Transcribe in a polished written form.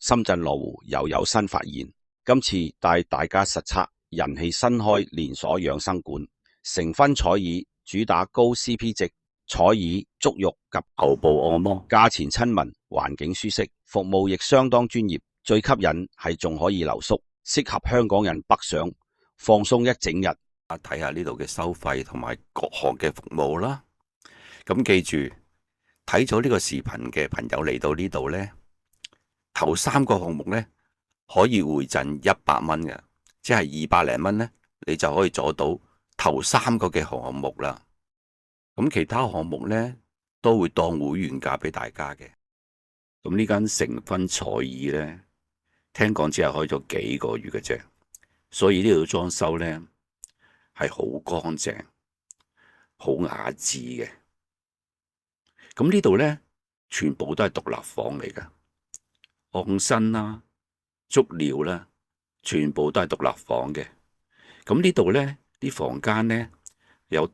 深圳羅湖又有新發現。今次帶大家實測人氣新開連鎖養生館成分彩耳，主打高 CP 值，彩耳、足浴及頭部按摩，價錢親民，環境舒適，服務亦相當專業。最吸引係仲可以留宿，適合香港人北上放鬆一整日。睇下呢度嘅收費同埋各項嘅服務啦。咁記住，睇咗呢個視頻嘅朋友嚟到呢度呢，頭3個項目呢可以回贈100蚊嘅，即係200零蚊呢，你就可以做到頭3個嘅項目啦。咁其他項目呢都會當會員價俾大家嘅。咁呢間成分彩耳呢，聽講只係開咗幾個月嘅啫，所以呢度裝修呢係好乾淨、好雅致嘅。咁呢度呢，全部都係獨立房嚟㗎，按身啦、足療啦，全部都係獨立房嘅。咁呢度呢啲房間呢，有